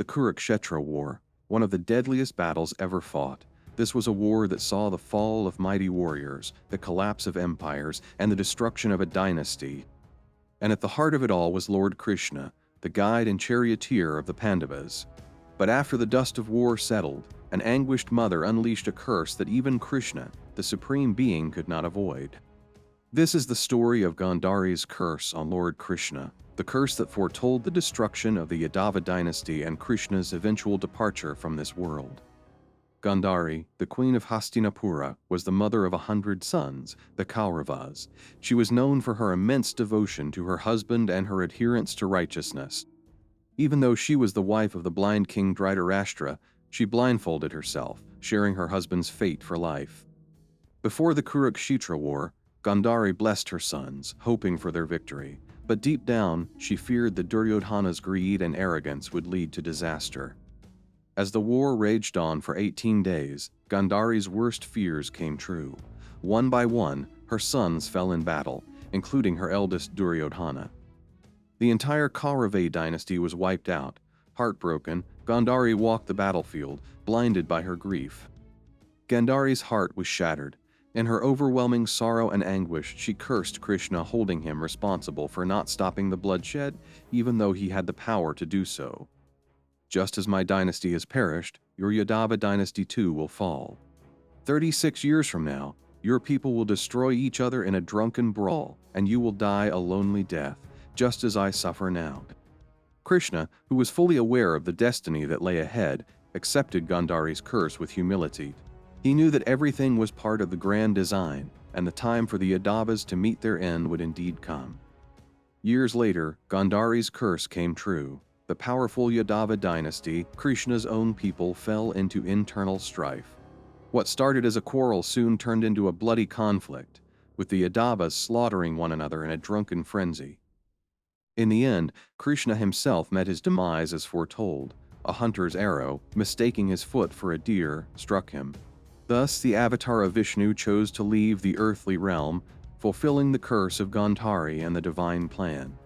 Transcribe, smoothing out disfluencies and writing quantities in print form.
The Kurukshetra War, one of the deadliest battles ever fought. This was a war that saw the fall of mighty warriors, the collapse of empires, and the destruction of a dynasty. And at the heart of it all was Lord Krishna, the guide and charioteer of the Pandavas. But after the dust of war settled, an anguished mother unleashed a curse that even Krishna, the supreme being, could not avoid. This is the story of Gandhari's curse on Lord Krishna, the curse that foretold the destruction of the Yadava dynasty and Krishna's eventual departure from this world. Gandhari, the queen of Hastinapura, was the mother of 100 sons, the Kauravas. She was known for her immense devotion to her husband and her adherence to righteousness. Even though she was the wife of the blind king Dhritarashtra, she blindfolded herself, sharing her husband's fate for life. Before the Kurukshetra War, Gandhari blessed her sons, hoping for their victory, but deep down, she feared that Duryodhana's greed and arrogance would lead to disaster. As the war raged on for 18 days, Gandhari's worst fears came true. One by one, her sons fell in battle, including her eldest Duryodhana. The entire Kaurava dynasty was wiped out. Heartbroken, Gandhari walked the battlefield, blinded by her grief. Gandhari's heart was shattered. In her overwhelming sorrow and anguish, she cursed Krishna, holding him responsible for not stopping the bloodshed, even though he had the power to do so. Just as my dynasty has perished, your Yadava dynasty too will fall. 36 years from now, your people will destroy each other in a drunken brawl, and you will die a lonely death, just as I suffer now. Krishna, who was fully aware of the destiny that lay ahead, accepted Gandhari's curse with humility. He knew that everything was part of the grand design, and the time for the Yadavas to meet their end would indeed come. Years later, Gandhari's curse came true. The powerful Yadava dynasty, Krishna's own people, fell into internal strife. What started as a quarrel soon turned into a bloody conflict, with the Yadavas slaughtering one another in a drunken frenzy. In the end, Krishna himself met his demise as foretold. A hunter's arrow, mistaking his foot for a deer, struck him. Thus, the avatar of Vishnu chose to leave the earthly realm, fulfilling the curse of Gandhari and the divine plan.